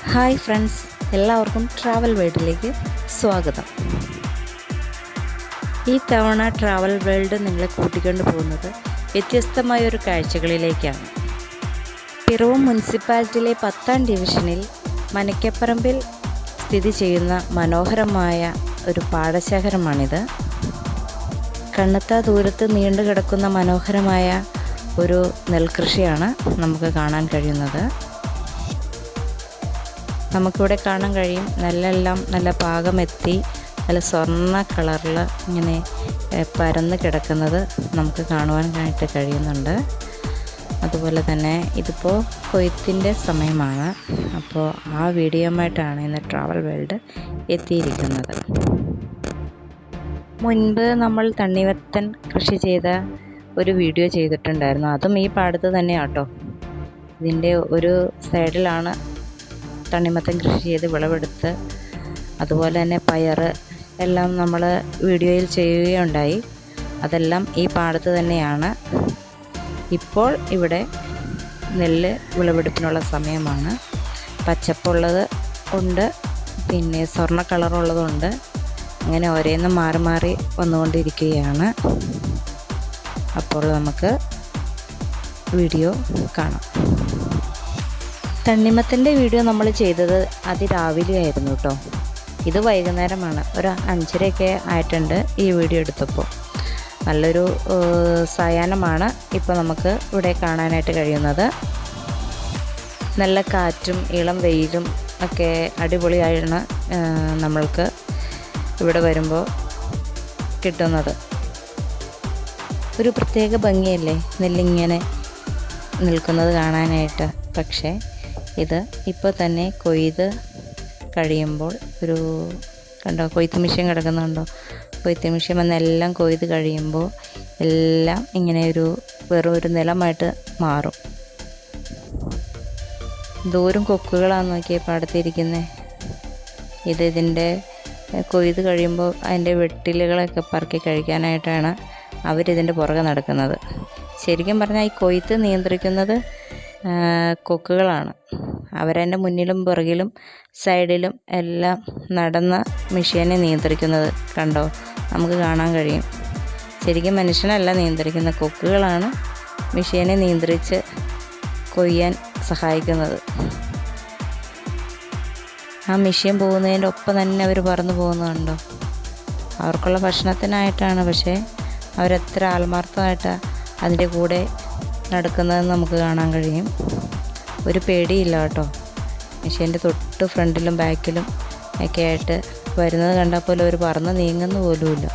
Hi friends, എല്ലാവർക്കും travel വേൾഡിലേക്ക് സ്വാഗതം. ഈ തവണ ട്രാവൽ വേൾഡ് നിങ്ങളെ കൂട്ടിക്കൊണ്ടു പോകുന്നത് വ്യത്യസ്തമായൊരു കാഴ്ചകളിലേക്കാണ്. പിറവം മുനിസിപ്പാലിറ്റിയിലെ 10ാം ഡിവിഷനിൽ മനക്കപ്പറമ്പിൽ സ്ഥിതി ചെയ്യുന്ന മനോഹരമായ ഒരു പാടശേഖരമാണിത്. കണ്ണെത്താ ദൂരത്ത് നീണ്ടു കിടക്കുന്ന മനോഹരമായ ഒരു നെൽകൃഷിയാണ് നമുക്ക് കാണാൻ കഴിയുന്നത്. നമുക്കിവിടെ കാണാൻ കഴിയും, നെല്ലെല്ലാം നല്ല പാകമെത്തി നല്ല സ്വർണ്ണ കളറിൽ ഇങ്ങനെ പരന്ന് കിടക്കുന്നത് നമുക്ക് കാണുവാനായിട്ട് കഴിയുന്നുണ്ട്. അതുപോലെ തന്നെ ഇതിപ്പോൾ കൊയ്ത്തിൻ്റെ സമയമാണ്. അപ്പോൾ ആ വീഡിയോയുമായിട്ടാണ് ഇന്ന് ട്രാവൽ വേൾഡ് എത്തിയിരിക്കുന്നത്. മുൻപ് നമ്മൾ തണ്ണിമത്തൻ കൃഷി ചെയ്ത ഒരു വീഡിയോ ചെയ്തിട്ടുണ്ടായിരുന്നു. അതും ഈ പാടത്ത് തന്നെയാണ് കേട്ടോ. ഇതിൻ്റെ ഒരു സൈഡിലാണ് തണ്ണിമത്തൻ കൃഷി ചെയ്ത് വിളവെടുത്ത്, അതുപോലെ തന്നെ പയർ എല്ലാം നമ്മൾ വീഡിയോയിൽ ചെയ്യുകയുണ്ടായി. അതെല്ലാം ഈ പാടത്ത് തന്നെയാണ്. ഇപ്പോൾ ഇവിടെ നെല്ല് വിളവെടുപ്പിനുള്ള സമയമാണ്. പച്ചപ്പുള്ളത് ഉണ്ട്, പിന്നെ സ്വർണ്ണ കളറുള്ളതുണ്ട്. അങ്ങനെ ഓരോന്നും മാറി മാറി വന്നുകൊണ്ടിരിക്കുകയാണ്. അപ്പോൾ നമുക്ക് വീഡിയോ കാണാം. തണ്ണിമത്തൻ്റെ വീഡിയോ നമ്മൾ ചെയ്തത് അതിരാവിലെ ആയിരുന്നു കേട്ടോ. ഇത് വൈകുന്നേരമാണ്, ഒരു 5:30 ആയിട്ടുണ്ട് ഈ വീഡിയോ എടുത്തപ്പോൾ. നല്ലൊരു സായാഹ്നമാണ് ഇപ്പോൾ നമുക്ക് ഇവിടെ കാണാനായിട്ട് കഴിയുന്നത്. നല്ല കാറ്റും ഇളം വെയിലും ഒക്കെ അടിപൊളിയാണ് നമ്മൾക്ക് ഇവിടെ വരുമ്പോൾ കിട്ടുന്നത്. ഒരു പ്രത്യേക ഭംഗിയല്ലേ നെല്ലിങ്ങനെ നിൽക്കുന്നത് കാണാനായിട്ട്. പക്ഷേ ഇത് ഇപ്പോൾ തന്നെ കൊയ്ത് കഴിയുമ്പോൾ ഒരു കണ്ടോ, കൊയ്ത്ത് മെഷീൻ കിടക്കുന്നുണ്ടോ? കൊയ്ത്ത് മെഷീൻ വന്നെല്ലാം കൊയ്ത് കഴിയുമ്പോൾ എല്ലാം ഇങ്ങനെ വെറും ഒരു നിലമായിട്ട് മാറും. ദൂരം കൊക്കുകളാണ് നോക്കിയേ പാടത്തിരിക്കുന്നത്. ഇതിൻ്റെ കൊയ്ത് കഴിയുമ്പോൾ അതിൻ്റെ വെട്ടിലുകളൊക്കെ പറക്കി കഴിക്കാനായിട്ടാണ് അവരിതിൻ്റെ പുറകെ നടക്കുന്നത്. ശരിക്കും പറഞ്ഞാൽ ഈ കൊയ്ത്ത് നിയന്ത്രിക്കുന്നത് കൊക്കുകളാണ്. അവരെൻ്റെ മുന്നിലും പുറകിലും സൈഡിലും എല്ലാം നടന്ന് മെഷീനെ നിയന്ത്രിക്കുന്നത് കണ്ടോ, നമുക്ക് കാണാൻ കഴിയും. ശരിക്കും മനുഷ്യനല്ല നിയന്ത്രിക്കുന്ന, കൊക്കുകളാണ് മെഷീനെ നിയന്ത്രിച്ച് കൊയ്യാൻ സഹായിക്കുന്നത്. ആ മെഷീൻ പോകുന്നതിൻ്റെ ഒപ്പം തന്നെ അവർ പറന്നു പോകുന്നുണ്ടോ? അവർക്കുള്ള ഭക്ഷണത്തിനായിട്ടാണ്. പക്ഷേ അവരെത്ര ആത്മാർത്ഥമായിട്ടാണ് അതിൻ്റെ കൂടെ നടക്കുന്നതെന്ന് നമുക്ക് കാണാൻ കഴിയും. ഒരു പേടിയില്ല കേട്ടോ. മെഷീൻ്റെ തൊട്ട് ഫ്രണ്ടിലും ബാക്കിലും ഒക്കെ ആയിട്ട് വരുന്നത് കണ്ടാൽ പോലും അവർ പറന്ന് നീങ്ങുന്ന പോലുമില്ല.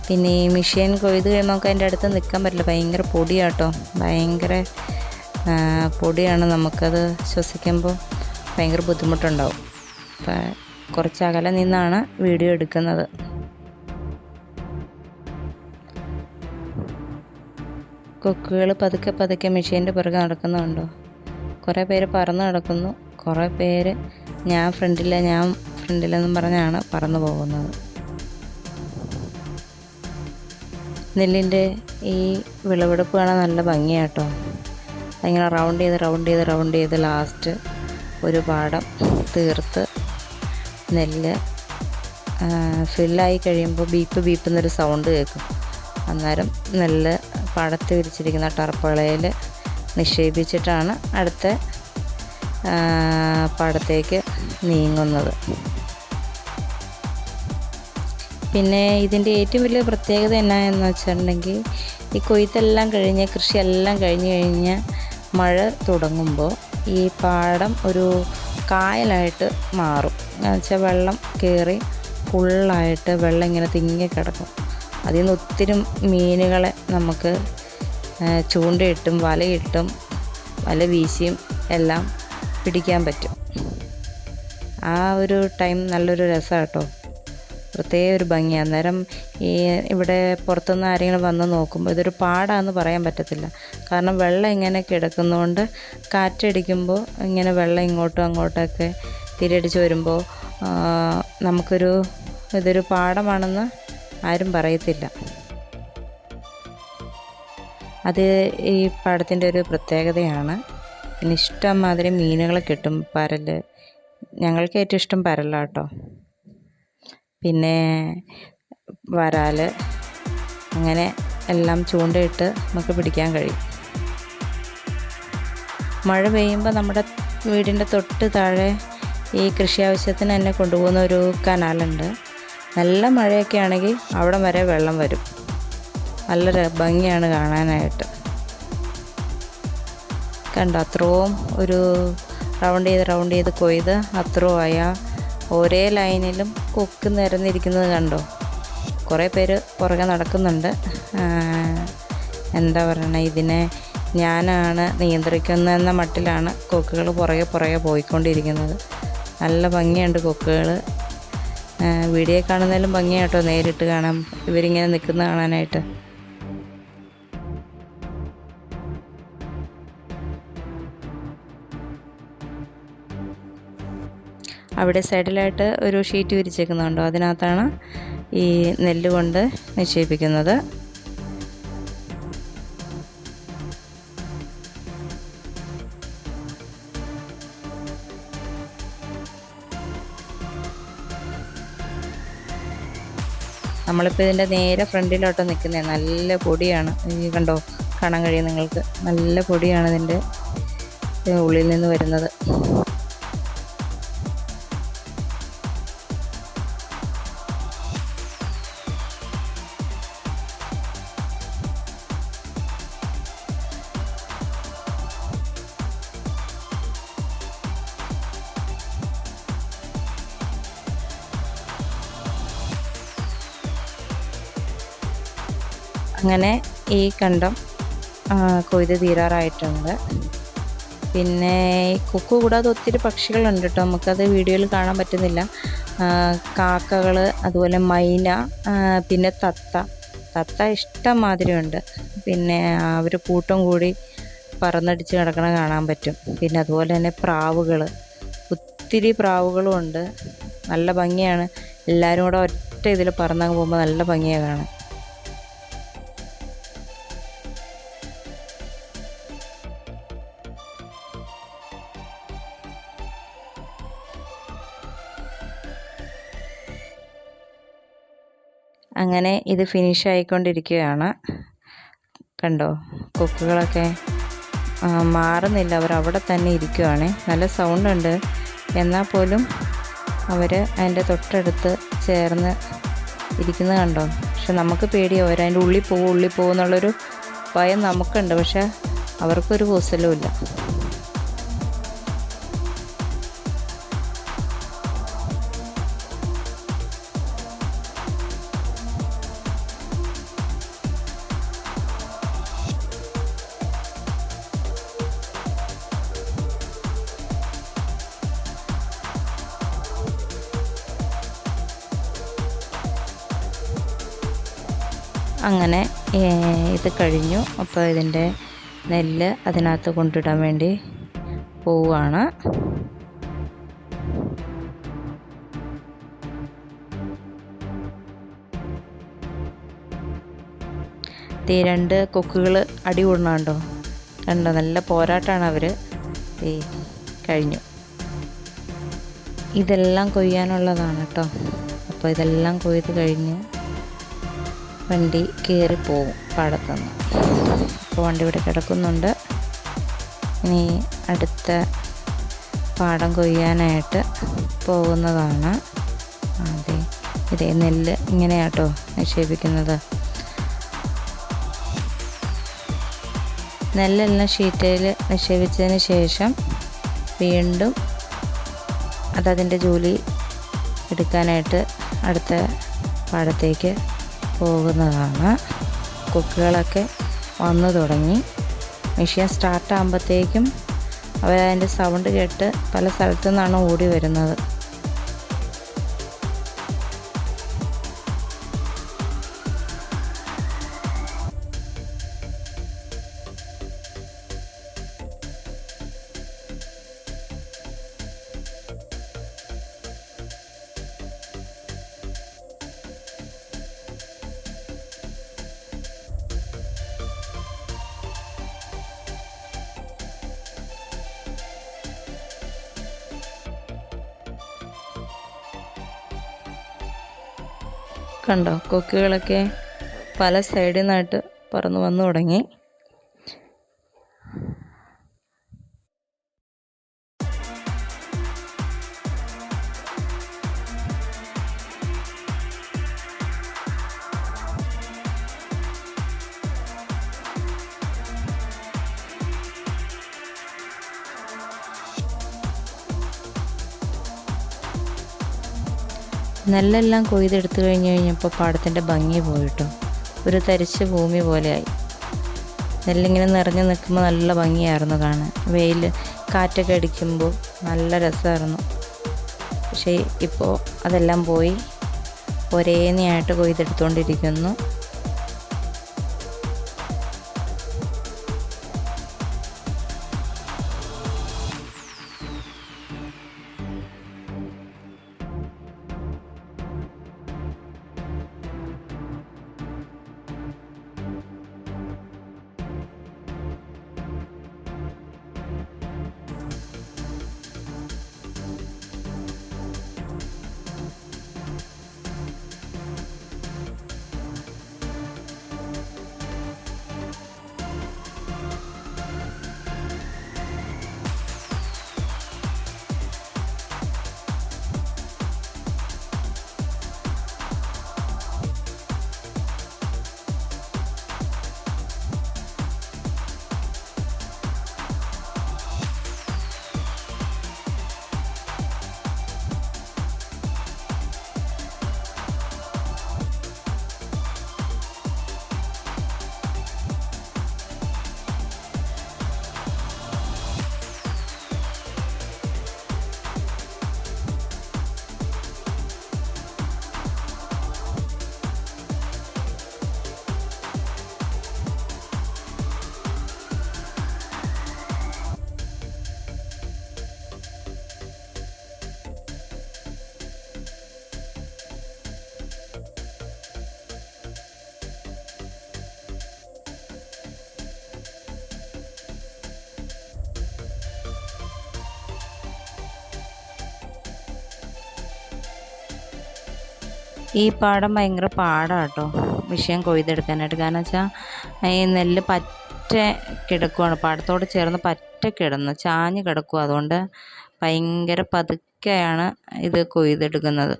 പിന്നെ ഈ മെഷീൻ കൊയ്ത് കഴിയുമ്പോൾ നമുക്ക് അതിൻ്റെ അടുത്ത് നിൽക്കാൻ പറ്റില്ല. ഭയങ്കര പൊടിയാട്ടോ, ഭയങ്കര പൊടിയാണ്. നമുക്കത് ശ്വസിക്കുമ്പോൾ ഭയങ്കര ബുദ്ധിമുട്ടുണ്ടാവും. അപ്പം കുറച്ച് അകലെ നിന്നാണ് വീഡിയോ എടുക്കുന്നത്. കൊക്കുകൾ പതുക്കെ പതുക്കെ മെഷീൻ്റെ പുറകെ നടക്കുന്നുണ്ടോ? കുറേ പേര് പറന്ന് നടക്കുന്നു, കുറേ പേര് ഞാൻ ഫ്രണ്ടിലെന്നും പറഞ്ഞാണ് പറന്നു പോകുന്നത്. നെല്ലിൻ്റെ ഈ വിളവെടുപ്പ് കാണാൻ നല്ല ഭംഗിയാട്ടോ. അതിങ്ങനെ റൗണ്ട് ചെയ്ത് ലാസ്റ്റ് ഒരു പാടം തീർത്ത് നെല്ല് ഫില്ലായി കഴിയുമ്പോൾ ബീപ്പ് എന്നൊരു സൗണ്ട് കേൾക്കും. അന്നേരം നെല്ല് പാടത്ത് വിരിച്ചിരിക്കുന്ന ടർപ്പളയിൽ നിക്ഷേപിച്ചിട്ടാണ് അടുത്ത പാടത്തേക്ക് നീങ്ങുന്നത്. പിന്നെ ഇതിൻ്റെ ഏറ്റവും വലിയ പ്രത്യേകത എന്നാന്ന് വെച്ചിട്ടുണ്ടെങ്കിൽ, ഈ കൊയ്ത്തെല്ലാം കഴിഞ്ഞ് കൃഷിയെല്ലാം കഴിഞ്ഞ് മഴ തുടങ്ങുമ്പോൾ ഈ പാടം ഒരു കായലായിട്ട് മാറും. എന്നുവെച്ചാൽ വെള്ളം കയറി ഫുള്ളായിട്ട് വെള്ളം ഇങ്ങനെ തിങ്ങി കിടക്കും. അതിൽ നിന്ന് ഒത്തിരി മീനുകളെ നമുക്ക് ചൂണ്ടയിട്ടും വലയിട്ടും വല വീശിയും എല്ലാം പിടിക്കാൻ പറ്റും. ആ ഒരു ടൈം നല്ലൊരു രസമാണ് കേട്ടോ, പ്രത്യേക ഒരു ഭംഗിയാണ്. അന്നേരം ഇവിടെ പുറത്തുനിന്ന് ആരെങ്കിലും വന്ന് നോക്കുമ്പോൾ ഇതൊരു പാടാന്ന് പറയാൻ പറ്റത്തില്ല. കാരണം വെള്ളം ഇങ്ങനെ കിടക്കുന്നതുകൊണ്ട് കാറ്റടിക്കുമ്പോൾ ഇങ്ങനെ വെള്ളം ഇങ്ങോട്ടും അങ്ങോട്ടൊക്കെ തിരിയടിച്ച് വരുമ്പോൾ ഇതൊരു പാടമാണെന്ന് ആരും പറയത്തില്ല. അത് ഈ പാടത്തിൻ്റെ ഒരു പ്രത്യേകതയാണ്. പിന്നെ ഇഷ്ടംമാതിരി മീനുകൾ കിട്ടും. പരൽ, ഞങ്ങൾക്ക് ഏറ്റവും ഇഷ്ടം പരലാട്ടോ. പിന്നെ വരാൽ, അങ്ങനെ എല്ലാം ചൂണ്ടയിട്ട് നമുക്ക് പിടിക്കാൻ കഴിയും. മഴ പെയ്യുമ്പോൾ നമ്മുടെ വീടിൻ്റെ തൊട്ട് താഴെ ഈ കൃഷി ആവശ്യത്തിന് തന്നെ കൊണ്ടുപോകുന്ന ഒരു കനാലുണ്ട്. നല്ല മഴയൊക്കെ ആണെങ്കിൽ അവിടെ വരെ വെള്ളം വരും. നല്ല ഭംഗിയാണ് കാണാനായിട്ട്. കണ്ടോ, അത്രയും ഒരു റൗണ്ട് ചെയ്ത് കൊയ്ത് അത്രയും ആയ ഒരേ ലൈനിലും കൊക്ക് നിരന്നിരിക്കുന്നത് കണ്ടോ. കുറേ പേര് പുറകെ നടക്കുന്നുണ്ട്. എന്താ പറയണ, ഇതിനെ ഞാനാണ് നിയന്ത്രിക്കുന്നതെന്ന മട്ടിലാണ് കൊക്കുകൾ പുറകെ പോയിക്കൊണ്ടിരിക്കുന്നത്. നല്ല ഭംഗിയുണ്ട് കൊക്കുകൾ. വീഡിയോ കാണുന്നതിലും ഭംഗിയാട്ടോ നേരിട്ട് കാണാം ഇവരിങ്ങനെ നിൽക്കുന്നത് കാണാനായിട്ട്. അവിടെ സൈഡിലായിട്ട് ഒരു ഷീറ്റ് വിരിച്ചേക്കുന്നുണ്ടോ, അതിനകത്താണ് ഈ നെല്ല് കൊണ്ട് നിക്ഷേപിക്കുന്നത്. നമ്മളിപ്പോൾ ഇതിൻ്റെ നേരെ ഫ്രണ്ടിലോട്ട് നിൽക്കുന്നത്. നല്ല പൊടിയാണ്, ഈ കണ്ടോ, കാണാൻ കഴിയും നിങ്ങൾക്ക്. നല്ല പൊടിയാണ് ഇതിൻ്റെ ഉള്ളിൽ നിന്ന് വരുന്നത്. അങ്ങനെ ഈ കണ്ടം കൊയ്ത് തീരാറായിട്ടുണ്ട്. പിന്നെ ഈ കൊക്ക് കൂടാതെ ഒത്തിരി പക്ഷികളുണ്ട് കേട്ടോ. നമുക്കത് വീഡിയോയിൽ കാണാൻ പറ്റുന്നില്ല. കാക്കകൾ, അതുപോലെ മൈന, പിന്നെ തത്ത ഇഷ്ടം മാതിരിയുണ്ട്. പിന്നെ അവർ കൂട്ടം കൂടി പറന്നടിച്ച് കിടക്കണ കാണാൻ പറ്റും. പിന്നെ അതുപോലെ തന്നെ പ്രാവുകൾ, ഒത്തിരി പ്രാവുകളും ഉണ്ട്. നല്ല ഭംഗിയാണ്. എല്ലാവരും കൂടെ ഒറ്റ ഇതിൽ പറന്നങ്ങ് പോകുമ്പോൾ നല്ല ഭംഗിയാണ് കാണാൻ. അങ്ങനെ ഇത് ഫിനിഷ് ആയിക്കൊണ്ടിരിക്കുകയാണ്. കണ്ടോ, കൊക്കുകളൊക്കെ മാറുന്നില്ല, അവരവിടെ തന്നെ ഇരിക്കുവാണ്. നല്ല സൗണ്ട് ഉണ്ട്, എന്നാൽ പോലും അവർ അതിൻ്റെ തൊട്ടടുത്ത് ചേർന്ന് ഇരിക്കുന്നത് കണ്ടോ. പക്ഷെ നമുക്ക് പേടിയാവും, അവരതിൻ്റെ ഉള്ളിൽ പോകും എന്നുള്ളൊരു ഭയം നമുക്കുണ്ട്. പക്ഷെ അവർക്കൊരു കൂസലും ഇല്ല. അങ്ങനെ ഇത് കഴിഞ്ഞു. അപ്പോൾ ഇതിൻ്റെ നെല്ല് അതിനകത്ത് കൊണ്ടിടാൻ വേണ്ടി പോവുകയാണ്. ഈ രണ്ട് കൊക്കുകൾ അടി കൂടുന്നുണ്ടോ, കണ്ടോ, നല്ല പോരാട്ടമാണ് അവർ. കഴിഞ്ഞു. ഇതെല്ലാം കൊയ്യാനുള്ളതാണ് കേട്ടോ. അപ്പോൾ ഇതെല്ലാം കൊയ്ത് കഴിഞ്ഞ് വണ്ടി കയറിപ്പോവും പാടത്തുനിന്ന്. അപ്പോൾ വണ്ടി ഇവിടെ കിടക്കുന്നുണ്ട്. ഇനി അടുത്ത പാടം കൊയ്യാനായിട്ട് പോകുന്നതാണ്. ഇതേ നെല്ല് ഇങ്ങനെയാട്ടോ നിക്ഷേപിക്കുന്നത്. നെല്ലെല്ലാം ഷീറ്റയിൽ നിക്ഷേപിച്ചതിന് ശേഷം വീണ്ടും അതതിൻ്റെ ജോലി എടുക്കാനായിട്ട് അടുത്ത പാടത്തേക്ക് പോകുന്നതാണ്. കൊക്കുകളൊക്കെ വന്നു തുടങ്ങി. മെഷീൻ സ്റ്റാർട്ടാകുമ്പോഴത്തേക്കും അവരതിൻ്റെ സൗണ്ട് കേട്ട് പല സ്ഥലത്തു നിന്നാണ് ഓടി വരുന്നത്. കണ്ടോ, കൊക്കുകളൊക്കെ പല സൈഡിൽ നിന്നായിട്ട് പറന്ന് വന്നു തുടങ്ങി. നെല്ലെല്ലാം കൊയ്തെടുത്ത് കഴിഞ്ഞപ്പോൾ പാടത്തിൻ്റെ ഭംഗി പോയിട്ടോ, ഒരു തരിച്ച ഭൂമി പോലെയായി. നെല്ലിങ്ങനെ നിറഞ്ഞു നിൽക്കുമ്പോൾ നല്ല ഭംഗിയായിരുന്നു കാണാൻ. വെയിൽ കാറ്റൊക്കെ അടിക്കുമ്പോൾ നല്ല രസമായിരുന്നു. പക്ഷേ ഇപ്പോൾ അതെല്ലാം പോയി ഒരേനെയായിട്ട് കൊയ്തെടുത്തുകൊണ്ടിരിക്കുന്നു. ഈ പാടം ഭയങ്കര പാടാണ് കേട്ടോ, വിഷയം കൊയ്തെടുക്കാനായിട്ട്. കാരണം വെച്ചാൽ ഈ നെല്ല് പറ്റ കിടക്കുവാണ്, പാടത്തോട് ചേർന്ന് പറ്റ കിടന്ന് ചാഞ്ഞ് കിടക്കുക. അതുകൊണ്ട് ഭയങ്കര പതുക്കെയാണ് ഇത് കൊയ്തെടുക്കുന്നത്.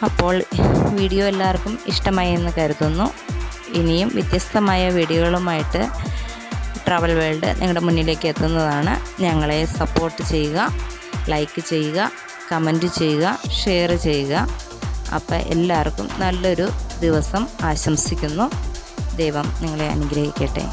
അപ്പോൾ വീഡിയോ എല്ലാവർക്കും ഇഷ്ടമായി എന്ന് കരുതുന്നു. ഇനിയും വ്യത്യസ്തമായ വീഡിയോകളുമായിട്ട് ട്രാവൽ വേൾഡ് നിങ്ങളുടെ മുന്നിലേക്ക് എത്തുന്നതാണ്. ഞങ്ങളെ സപ്പോർട്ട് ചെയ്യുക, ലൈക്ക് ചെയ്യുക, കമൻറ്റ് ചെയ്യുക, ഷെയർ ചെയ്യുക. അപ്പോൾ എല്ലാവർക്കും നല്ലൊരു ദിവസം ആശംസിക്കുന്നു. ദൈവം നിങ്ങളെ അനുഗ്രഹിക്കട്ടെ.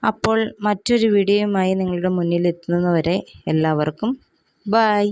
അപ്പോൾ മറ്റൊരു വീഡിയോയുമായി നിങ്ങളുടെ മുന്നിൽ എത്തുന്നതുവരെ എല്ലാവർക്കും ബായ്.